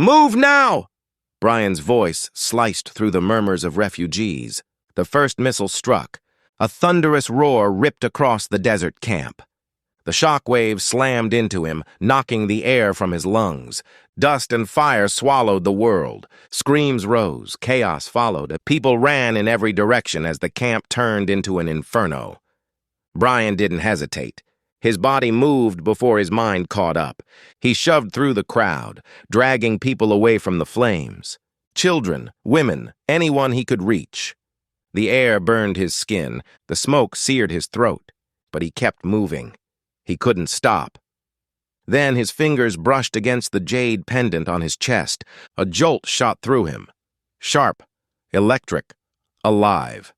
Move now! Brian's voice sliced through the murmurs of refugees. The first missile struck. A thunderous roar ripped across the desert camp. The shock wave slammed into him, knocking the air from his lungs. Dust and fire swallowed the world. Screams rose, chaos followed. People ran in every direction as the camp turned into an inferno. Brian didn't hesitate. His body moved before his mind caught up. He shoved through the crowd, dragging people away from the flames. Children, women, anyone he could reach. The air burned his skin. The smoke seared his throat. But he kept moving. He couldn't stop. Then his fingers brushed against the jade pendant on his chest. A jolt shot through him. Sharp, electric, alive.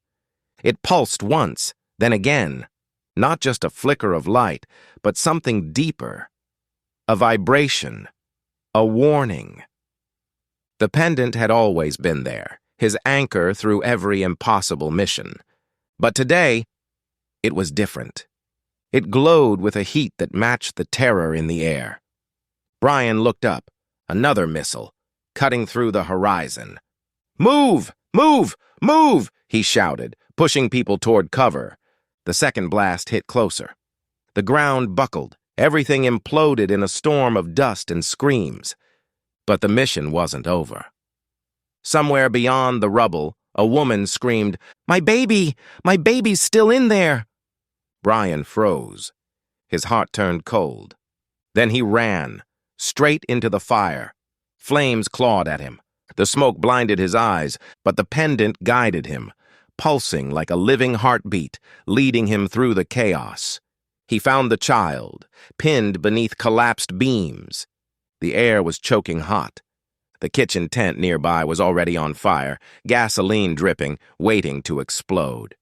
It pulsed once, then again. Not just a flicker of light, but something deeper. A vibration. A warning. The pendant had always been there, his anchor through every impossible mission. But today, it was different. It glowed with a heat that matched the terror in the air. Brian looked up. Another missile, cutting through the horizon. "Move! Move! Move!" he shouted, pushing people toward cover. The second blast hit closer. The ground buckled. Everything imploded in a storm of dust and screams. But the mission wasn't over. Somewhere beyond the rubble, a woman screamed, "My baby! My baby's still in there!" Brian froze. His heart turned cold. Then he ran, straight into the fire. Flames clawed at him. The smoke blinded his eyes, but the pendant guided him, pulsing like a living heartbeat, leading him through the chaos. He found the child, pinned beneath collapsed beams. The air was choking hot. The kitchen tent nearby was already on fire, gasoline dripping, waiting to explode.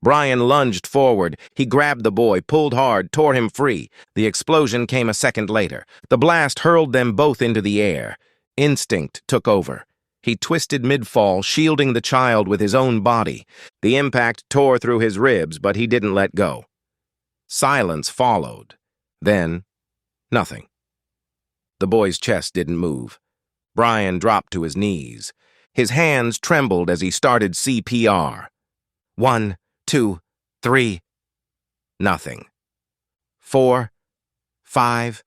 Brian lunged forward. He grabbed the boy, pulled hard, tore him free. The explosion came a second later. The blast hurled them both into the air. Instinct took over. He twisted mid-fall, shielding the child with his own body. The impact tore through his ribs, but he didn't let go. Silence followed. Then, nothing. The boy's chest didn't move. Brian dropped to his knees. His hands trembled as he started CPR. 1, 2, 3. Nothing. 4, 5.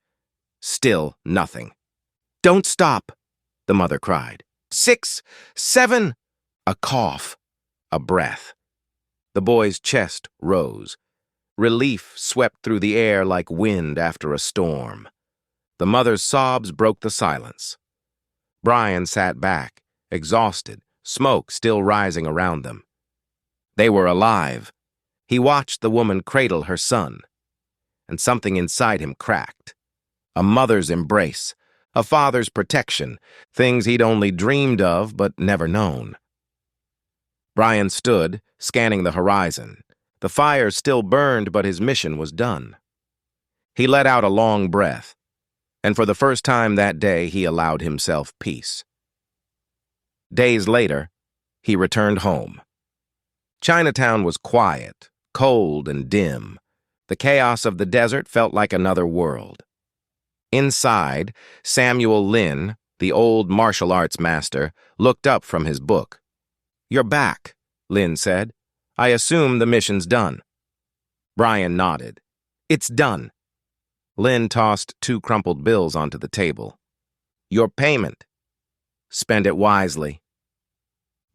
Still nothing. "Don't stop," the mother cried. 6, 7. A cough. A breath. The boy's chest rose. Relief swept through the air like wind after a storm. The mother's sobs broke the silence. Brian sat back, exhausted, smoke still rising around them. They were alive. He watched the woman cradle her son, and something inside him cracked. A mother's embrace, a father's protection, things he'd only dreamed of but never known. Brian stood, scanning the horizon. The fire still burned, but his mission was done. He let out a long breath, and for the first time that day he allowed himself peace. Days later, he returned home. Chinatown was quiet, cold and dim. The chaos of the desert felt like another world. Inside, Samuel Lin, the old martial arts master, looked up from his book. "You're back," Lin said. "I assume the mission's done." Brian nodded. "It's done." Lin tossed 2 crumpled bills onto the table. "Your payment." "Spend it wisely."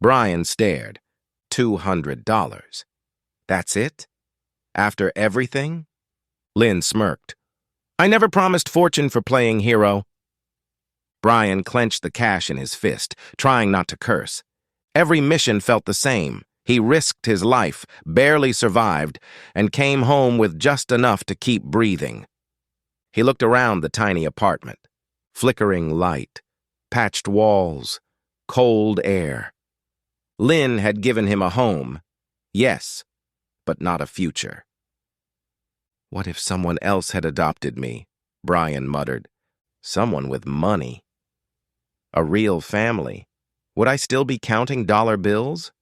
Brian stared. $200. "That's it? After everything?" Lin smirked. "I never promised fortune for playing hero." Brian clenched the cash in his fist, trying not to curse. Every mission felt the same. He risked his life, barely survived, and came home with just enough to keep breathing. He looked around the tiny apartment. Flickering light, patched walls, cold air. Lin had given him a home, yes, but not a future. "What if someone else had adopted me?" Brian muttered. "Someone with money. A real family. Would I still be counting dollar bills?"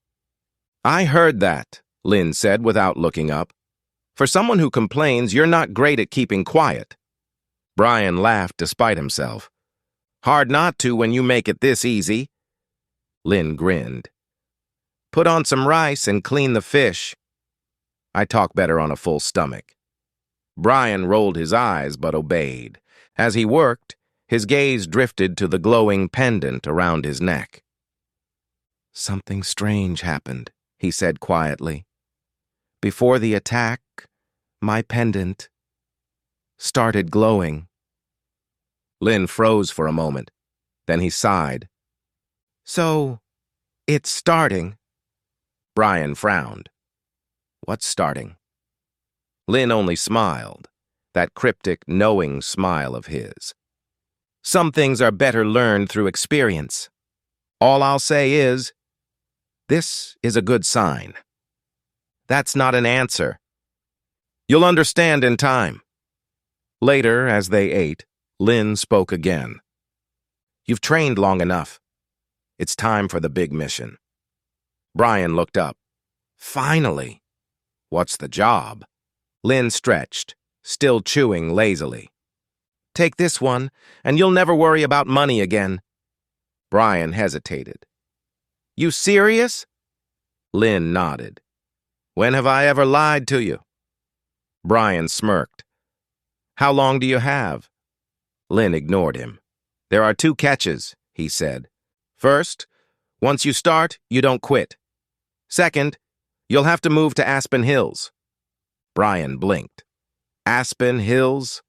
"I heard that," Lin said without looking up. "For someone who complains, you're not great at keeping quiet." Brian laughed despite himself. Hard not to when you make it this easy. Lynn grinned. Put on some rice and clean the fish. I talk better on a full stomach. Brian rolled his eyes but obeyed. As he worked, his gaze drifted to the glowing pendant around his neck. Something strange happened, he said quietly. Before the attack, my pendant started glowing. Lynn froze for a moment. Then he sighed. So, it's starting. Brian frowned. What's starting? Lynn only smiled, that cryptic, knowing smile of his. Some things are better learned through experience. All I'll say is, this is a good sign. That's not an answer. You'll understand in time. Later, as they ate, Lynn spoke again. You've trained long enough. It's time for the big mission. Brian looked up. Finally. What's the job? Lynn stretched, still chewing lazily. Take this one, and you'll never worry about money again. Brian hesitated. You serious? Lynn nodded. When have I ever lied to you? Brian smirked. How long do you have? Lynn ignored him. There are 2 catches, he said. First, once you start, you don't quit. Second, you'll have to move to Aspen Hills. Brian blinked. Aspen Hills?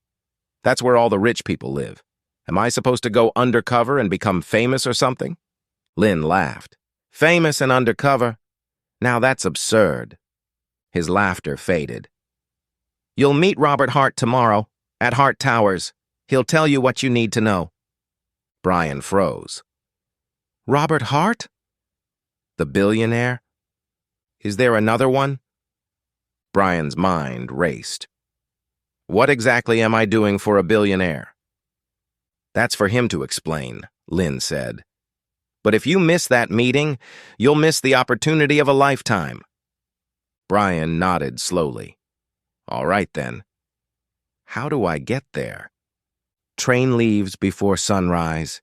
That's where all the rich people live. Am I supposed to go undercover and become famous or something? Lynn laughed. Famous and undercover? Now that's absurd. His laughter faded. You'll meet Robert Hart tomorrow, at Hart Towers. He'll tell you what you need to know. Brian froze. Robert Hart? The billionaire? Is there another one? Brian's mind raced. What exactly am I doing for a billionaire? That's for him to explain, Lynn said. But if you miss that meeting, you'll miss the opportunity of a lifetime. Brian nodded slowly. All right, then. How do I get there? Train leaves before sunrise.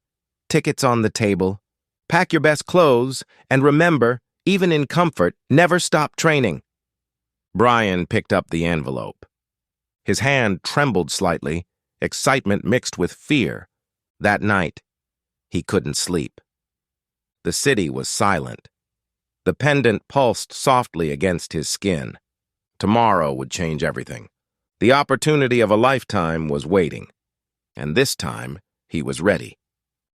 Tickets on the table. Pack your best clothes, and remember, even in comfort, never stop training. Brian picked up the envelope. His hand trembled slightly, excitement mixed with fear. That night, he couldn't sleep. The city was silent. The pendant pulsed softly against his skin. Tomorrow would change everything. The opportunity of a lifetime was waiting, and this time he was ready.